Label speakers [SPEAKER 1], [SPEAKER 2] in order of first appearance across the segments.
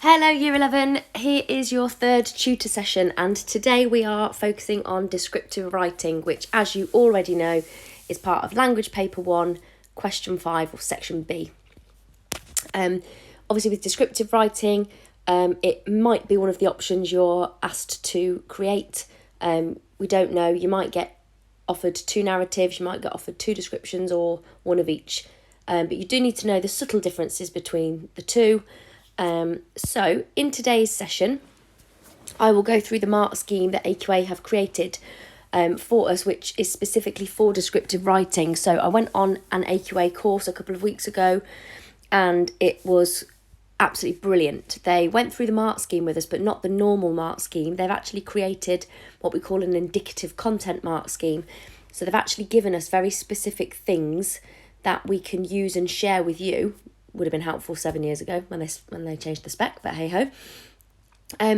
[SPEAKER 1] Hello Year 11, here is your third tutor session and today we are focusing on descriptive writing, which as you already know is part of language paper 1, question 5 or section B. Obviously with descriptive writing, it might be one of the options you're asked to create. We don't know, you might get offered 2 narratives, you might get offered 2 descriptions or one of each, but you do need to know the subtle differences between the two. So in today's session, I will go through the mark scheme that AQA have created for us, which is specifically for descriptive writing. So I went on an AQA course a couple of weeks ago and it was absolutely brilliant. They went through the mark scheme with us, but not the normal mark scheme. They've actually created what we call an indicative content mark scheme. So they've actually given us very specific things that we can use and share with you. Would have been helpful 7 years ago when they changed the spec, but hey ho.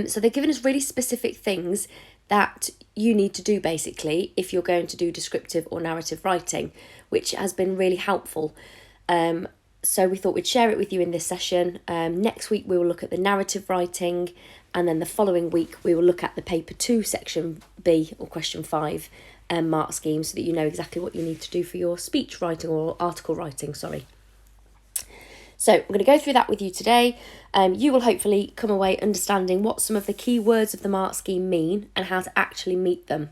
[SPEAKER 1] So they've given us really specific things that you need to do basically if you're going to do descriptive or narrative writing, which has been really helpful. So we thought we'd share it with you in this session. Next week we will look at the narrative writing, and then the following week we will look at the paper 2 section B or question 5 mark scheme, so that you know exactly what you need to do for your speech writing or article writing, So we're going to go through that with you today. You will hopefully come away understanding what some of the key words of the mark scheme mean and how to actually meet them.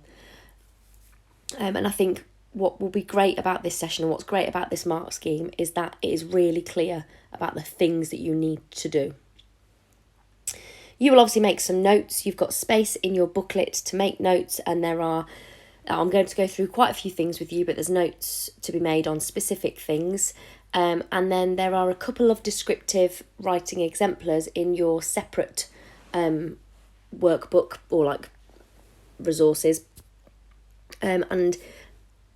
[SPEAKER 1] And I think what will be great about this session and what's great about this mark scheme is that it is really clear about the things that you need to do. You will obviously make some notes. You've got space in your booklet to make notes, and I'm going to go through quite a few things with you, but there's notes to be made on specific things. And then there are a couple of descriptive writing exemplars in your separate workbook or like resources. And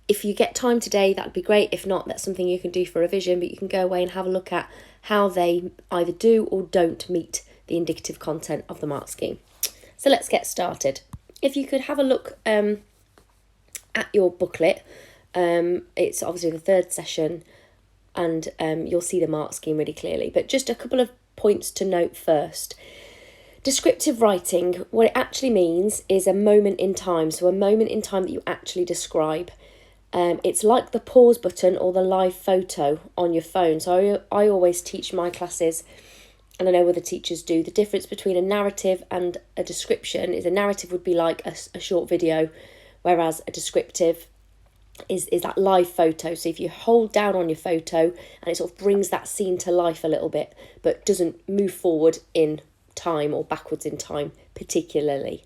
[SPEAKER 1] if you get time today, that'd be great. If not, that's something you can do for revision, but you can go away and have a look at how they either do or don't meet the indicative content of the mark scheme. So let's get started. If you could have a look at your booklet, it's obviously the third session, and you'll see the mark scheme really clearly. But just a couple of points to note first. Descriptive writing, what it actually means is a moment in time. So a moment in time that you actually describe. It's like the pause button or the live photo on your phone. So I always teach my classes, and I know other teachers do, the difference between a narrative and a description is a narrative would be like a short video, whereas a descriptive is that live photo. So if you hold down on your photo and it sort of brings that scene to life a little bit, but doesn't move forward in time or backwards in time particularly.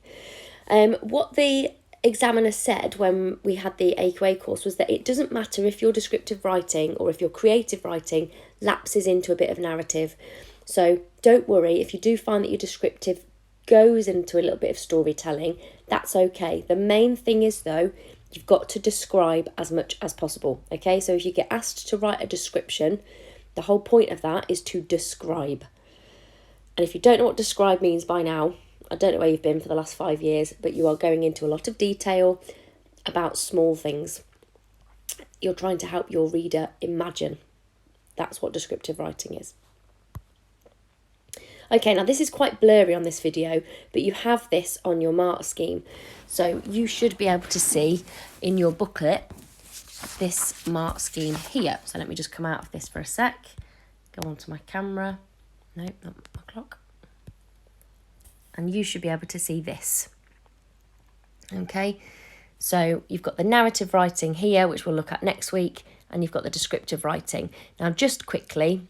[SPEAKER 1] What the examiner said when we had the AQA course was that it doesn't matter if your descriptive writing or if your creative writing lapses into a bit of narrative. So don't worry if you do find that your descriptive goes into a little bit of storytelling, that's okay. The main thing is though, you've got to describe as much as possible, okay? So if you get asked to write a description, the whole point of that is to describe. And if you don't know what describe means by now, I don't know where you've been for the last 5 years, but you are going into a lot of detail about small things. You're trying to help your reader imagine. That's what descriptive writing is. Okay, now this is quite blurry on this video, but you have this on your mark scheme. So you should be able to see in your booklet this mark scheme here. So let me just come out of this for a sec. Go onto my camera. No, not my clock. And you should be able to see this. Okay, so you've got the narrative writing here, which we'll look at next week, and you've got the descriptive writing. Now, just quickly,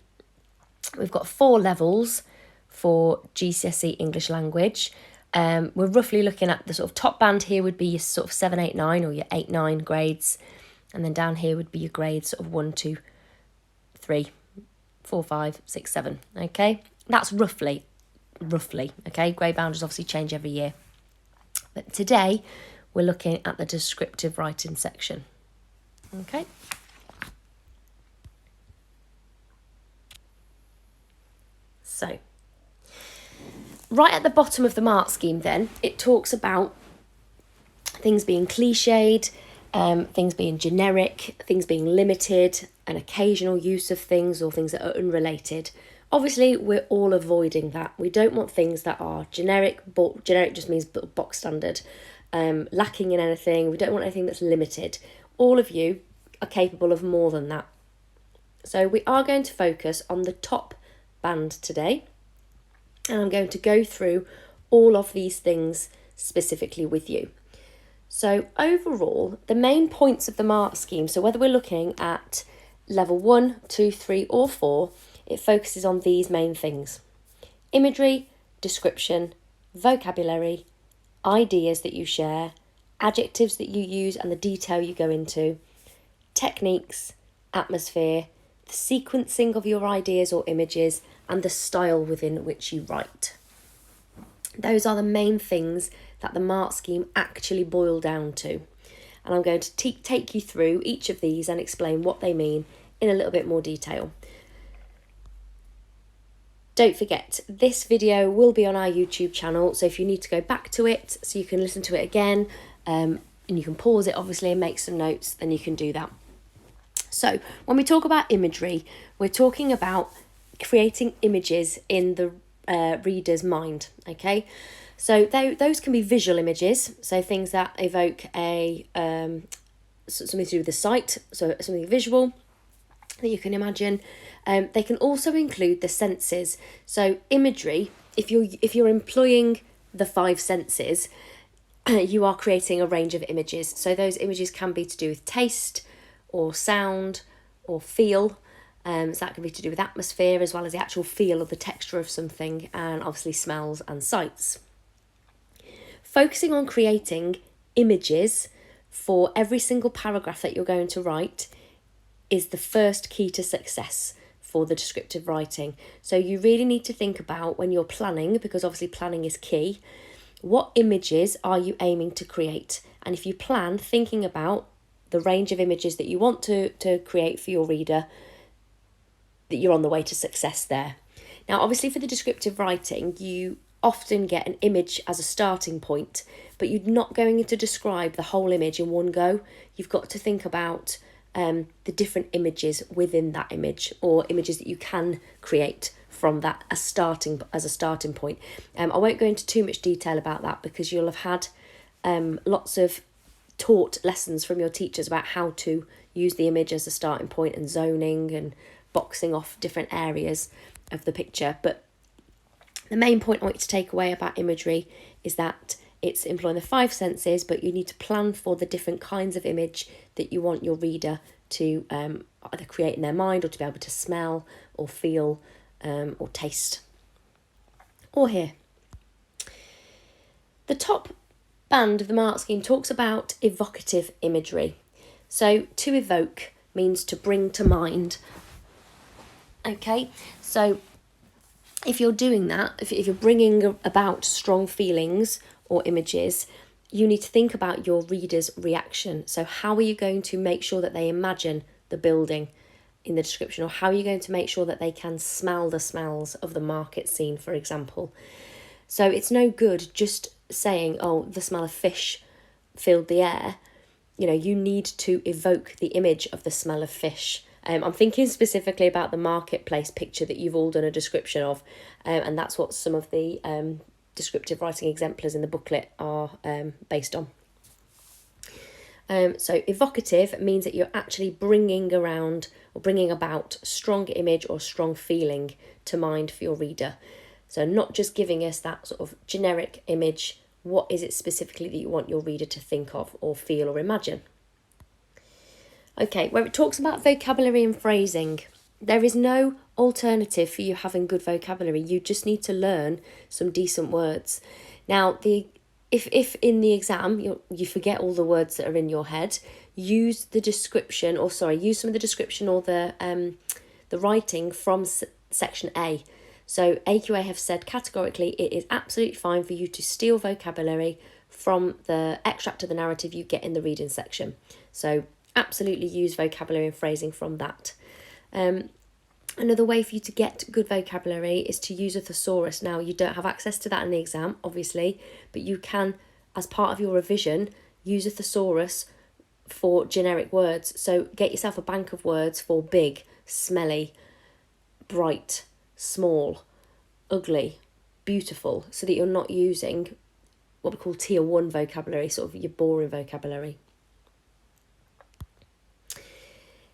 [SPEAKER 1] we've got 4 levels for GCSE English language. We're roughly looking at the sort of top band here would be your sort of 7, 8, 9 or your 8, 9 grades. And then down here would be your grades sort of 1, 2, 3, 4, 5, 6, 7. Okay, that's roughly, okay? Grade boundaries obviously change every year. But today we're looking at the descriptive writing section. Okay. So, right at the bottom of the mark scheme then, it talks about things being cliched, things being generic, things being limited, an occasional use of things or things that are unrelated Obviously, we're all avoiding that. We don't want things that are generic, but generic just means box standard, lacking in anything. We don't want anything that's limited. All of you are capable of more than that. So we are going to focus on the top band today, and I'm going to go through all of these things specifically with you. So overall, the main points of the mark scheme, so whether we're looking at level 1, 2, 3 or 4, it focuses on these main things: imagery, description, vocabulary, ideas that you share, adjectives that you use and the detail you go into, techniques, atmosphere, the sequencing of your ideas or images, and the style within which you write. Those are the main things that the mark scheme actually boil down to. And I'm going to take you through each of these and explain what they mean in a little bit more detail. Don't forget, this video will be on our YouTube channel, so if you need to go back to it so you can listen to it again, and you can pause it obviously and make some notes, then you can do that. So when we talk about imagery, we're talking about creating images in the reader's mind, okay? So those can be visual images, so things that evoke a something to do with the sight, so something visual that you can imagine. They can also include the senses. So imagery, if you're employing the 5 senses, you are creating a range of images. So those images can be to do with taste or sound or feel. So that can be to do with atmosphere as well as the actual feel of the texture of something, and obviously smells and sights. Focusing on creating images for every single paragraph that you're going to write is the first key to success for the descriptive writing. So you really need to think about, when you're planning, because obviously planning is key, what images are you aiming to create? And if you plan thinking about the range of images that you want to create for your reader, that you're on the way to success there. Now, obviously for the descriptive writing, you often get an image as a starting point, but you're not going to describe the whole image in one go. You've got to think about the different images within that image, or images that you can create from that as a starting point. I won't go into too much detail about that because you'll have had lots of taught lessons from your teachers about how to use the image as a starting point, and zoning and boxing off different areas of the picture. But the main point I want you to take away about imagery is that it's employing the 5 senses, but you need to plan for the different kinds of image that you want your reader to either create in their mind, or to be able to smell or feel or taste or hear. The top band of the mark scheme talks about evocative imagery. So to evoke means to bring to mind. Okay, so if you're doing that, if you're bringing about strong feelings or images, you need to think about your reader's reaction. So how are you going to make sure that they imagine the building in the description, or how are you going to make sure that they can smell the smells of the market scene, for example? So it's no good just saying, oh, the smell of fish filled the air. You know, you need to evoke the image of the smell of fish. I'm thinking specifically about the marketplace picture that you've all done a description of, and that's what some of the descriptive writing exemplars in the booklet are based on. So evocative means that you're actually bringing around or bringing about strong image or strong feeling to mind for your reader. So not just giving us that sort of generic image, what is it specifically that you want your reader to think of or feel or imagine? Okay, where it talks about vocabulary and phrasing, there is no alternative for you having good vocabulary. You just need to learn some decent words. Now, if in the exam you forget all the words that are in your head, use some of the description or the writing from section A. So AQA have said categorically it is absolutely fine for you to steal vocabulary from the extract of the narrative you get in the reading section. So absolutely use vocabulary and phrasing from that. Another way for you to get good vocabulary is to use a thesaurus. Now, you don't have access to that in the exam, obviously, but you can, as part of your revision, use a thesaurus for generic words. So get yourself a bank of words for big, smelly, bright, small, ugly, beautiful, so that you're not using what we call tier 1 vocabulary, sort of your boring vocabulary.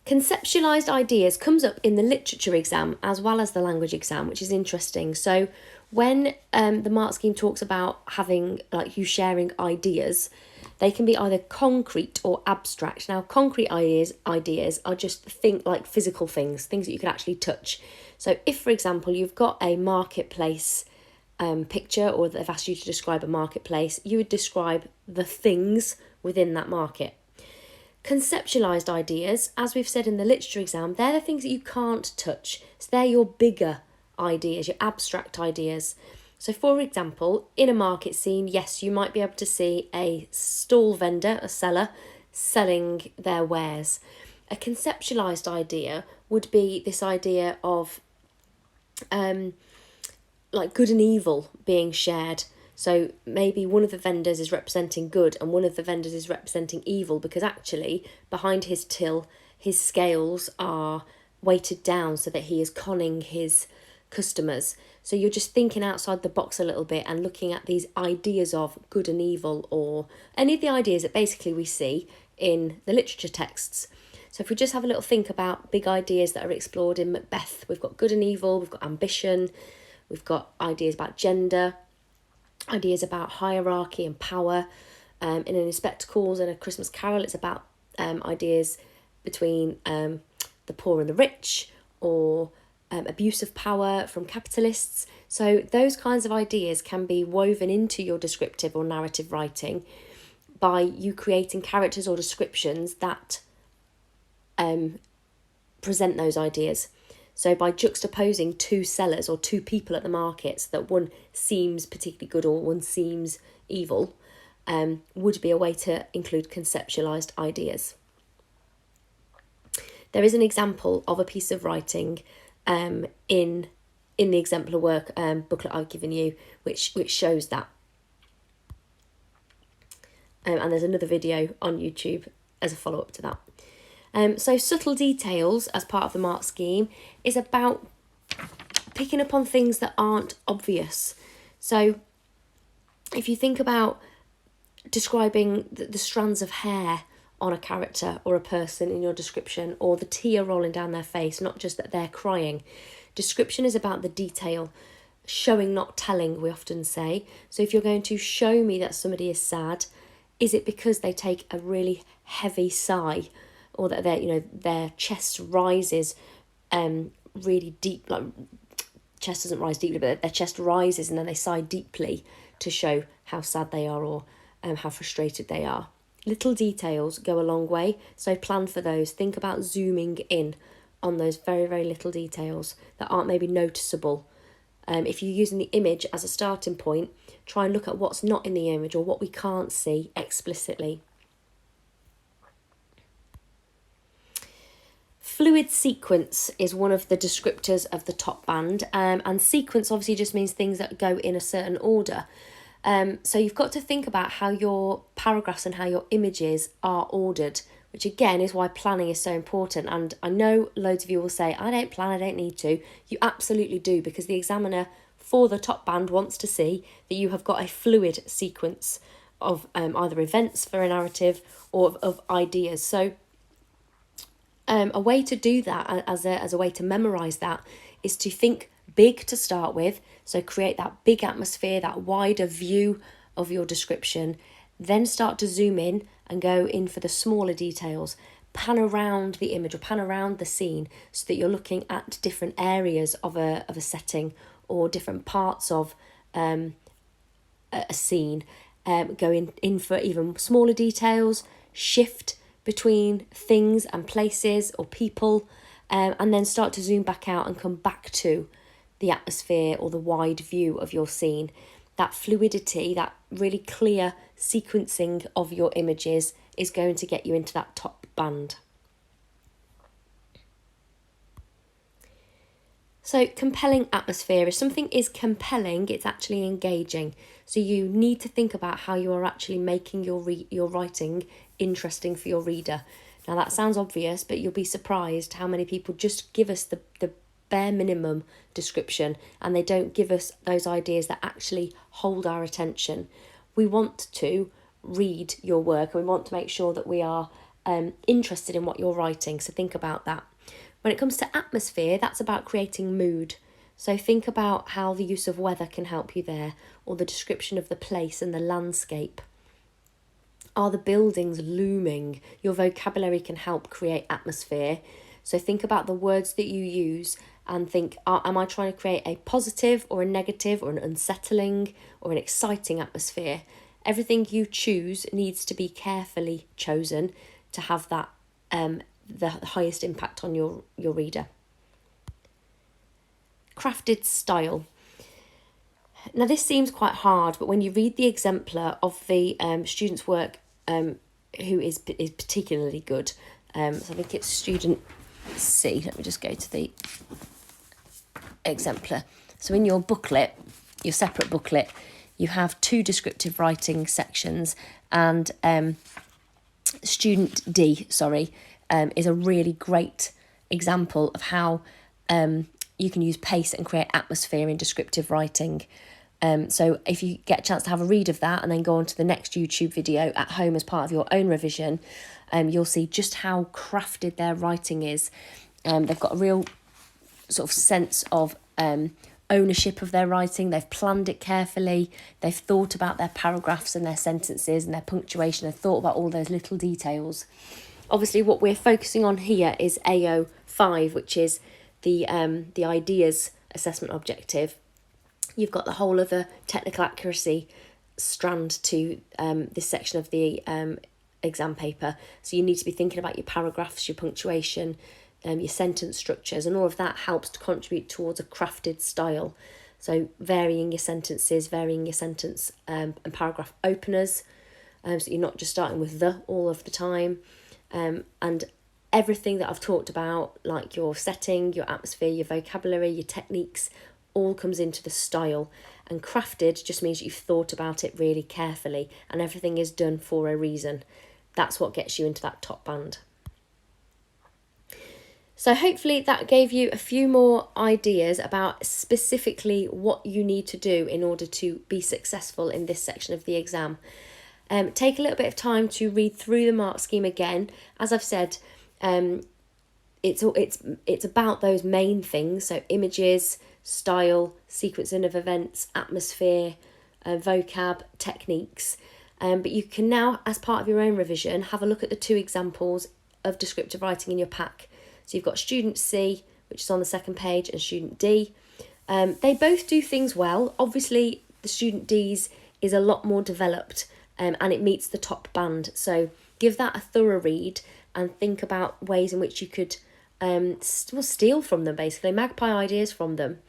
[SPEAKER 1] Conceptualised ideas comes up in the literature exam as well as the language exam, which is interesting. So when the mark scheme talks about having, like, you sharing ideas, they can be either concrete or abstract. Now, concrete ideas are just like physical things that you can actually touch. So if, for example, you've got a marketplace picture, or they've asked you to describe a marketplace, you would describe the things within that market. Conceptualised ideas, as we've said in the literature exam, they're the things that you can't touch. So they're your bigger ideas, your abstract ideas. So for example, in a market scene, yes, you might be able to see a stall vendor, a seller, selling their wares. A conceptualised idea would be this idea of like good and evil being shared. So maybe one of the vendors is representing good and one of the vendors is representing evil, because actually behind his till, his scales are weighted down so that he is conning his customers. So you're just thinking outside the box a little bit and looking at these ideas of good and evil, or any of the ideas that basically we see in the literature texts. So if we just have a little think about big ideas that are explored in Macbeth, we've got good and evil, we've got ambition, we've got ideas about gender, ideas about hierarchy and power. In Any Spectacles and A Christmas Carol, it's about ideas between the poor and the rich, or abuse of power from capitalists. So those kinds of ideas can be woven into your descriptive or narrative writing by you creating characters or descriptions that present those ideas. So by juxtaposing two sellers or two people at the market, so that one seems particularly good or one seems evil, would be a way to include conceptualised ideas. There is an example of a piece of writing in the exemplar work booklet I've given you, which shows that. And there's another video on YouTube as a follow-up to that. So subtle details as part of the mark scheme is about picking up on things that aren't obvious. So if you think about describing the strands of hair on a character or a person in your description, or the tear rolling down their face, not just that they're crying. Description is about the detail. Showing, not telling, we often say. So if you're going to show me that somebody is sad, is it because they take a really heavy sigh, or that their chest rises really deep, like chest doesn't rise deeply, but their chest rises and then they sigh deeply to show how sad they are, or how frustrated they are. Little details go a long way, so plan for those. Think about zooming in on those very, very little details that aren't maybe noticeable. If you're using the image as a starting point, try and look at what's not in the image or what we can't see explicitly. Fluid sequence is one of the descriptors of the top band, and sequence obviously just means things that go in a certain order. So you've got to think about how your paragraphs and how your images are ordered, which again is why planning is so important. And I know loads of you will say, I don't plan, I don't need to. You absolutely do, because the examiner for the top band wants to see that you have got a fluid sequence of either events for a narrative or of ideas. So a way to do that, as a way to memorise that, is to think big to start with. So create that big atmosphere, that wider view of your description. Then start to zoom in and go in for the smaller details. Pan around the image or pan around the scene so that you're looking at different areas of a setting or different parts of a scene. Go in for even smaller details. Shift between things and places or people, and then start to zoom back out and come back to the atmosphere or the wide view of your scene. That fluidity, that really clear sequencing of your images is going to get you into that top band. So compelling atmosphere. If something is compelling, it's actually engaging. So you need to think about how you are actually making your writing interesting for your reader. Now that sounds obvious, but you'll be surprised how many people just give us the bare minimum description, and they don't give us those ideas that actually hold our attention. We want to read your work, and we want to make sure that we are interested in what you're writing, so think about that. When it comes to atmosphere, that's about creating mood. So think about how the use of weather can help you there, or the description of the place and the landscape. Are the buildings looming? Your vocabulary can help create atmosphere. So think about the words that you use and think, am I trying to create a positive or a negative or an unsettling or an exciting atmosphere? Everything you choose needs to be carefully chosen to have that the highest impact on your reader. Crafted style. Now this seems quite hard, but when you read the exemplar of the student's work, who is particularly good, so I think it's student C. Let me just go to the exemplar. So in your booklet, your separate booklet, you have 2 descriptive writing sections, and student D, is a really great example of how you can use pace and create atmosphere in descriptive writing. So if you get a chance to have a read of that and then go on to the next YouTube video at home as part of your own revision, you'll see just how crafted their writing is. They've got a real sort of sense of ownership of their writing. They've planned it carefully. They've thought about their paragraphs and their sentences and their punctuation. They've thought about all those little details. Obviously, what we're focusing on here is AO5, which is the ideas assessment objective. You've got the whole of the technical accuracy strand to this section of the exam paper. So you need to be thinking about your paragraphs, your punctuation, your sentence structures, and all of that helps to contribute towards a crafted style. So varying your sentences, varying your sentence and paragraph openers, so you're not just starting with the all of the time. And everything that I've talked about, like your setting, your atmosphere, your vocabulary, your techniques, all comes into the style. And crafted just means you've thought about it really carefully, and everything is done for a reason. That's what gets you into that top band. So hopefully that gave you a few more ideas about specifically what you need to do in order to be successful in this section of the exam. Take a little bit of time to read through the mark scheme again. As I've said, it's about those main things, so images, style, sequencing of events, atmosphere, vocab, techniques. But you can now, as part of your own revision, have a look at the 2 examples of descriptive writing in your pack. So you've got student C, which is on the second page, and student D. They both do things well. Obviously, the student D's is a lot more developed, and it meets the top band. So give that a thorough read and think about ways in which you could steal from them, basically, magpie ideas from them.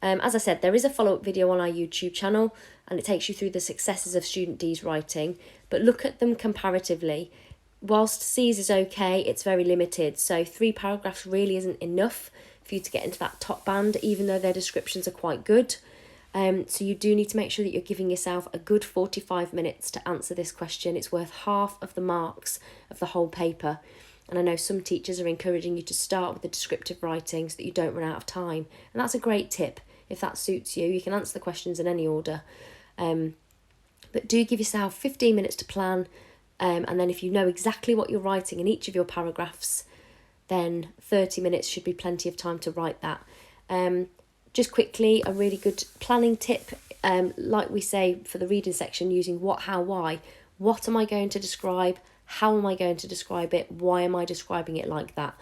[SPEAKER 1] As I said, there is a follow-up video on our YouTube channel, and it takes you through the successes of student D's writing, but look at them comparatively. Whilst C's is okay, it's very limited, so 3 paragraphs really isn't enough for you to get into that top band, even though their descriptions are quite good. So you do need to make sure that you're giving yourself a good 45 minutes to answer this question. It's worth half of the marks of the whole paper. And I know some teachers are encouraging you to start with the descriptive writing so that you don't run out of time. And that's a great tip. If that suits you, you can answer the questions in any order. But do give yourself 15 minutes to plan. And then if you know exactly what you're writing in each of your paragraphs, then 30 minutes should be plenty of time to write that. Just quickly, a really good planning tip, like we say for the reading section, using what, how, why. What am I going to describe? How am I going to describe it? Why am I describing it like that?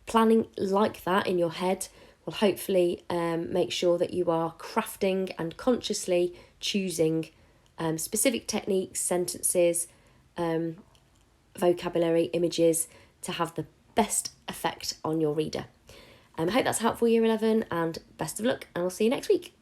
[SPEAKER 1] Planning like that in your head will hopefully make sure that you are crafting and consciously choosing specific techniques, sentences, vocabulary, images to have the best effect on your reader. I hope that's helpful, Year 11, and best of luck, and I'll see you next week.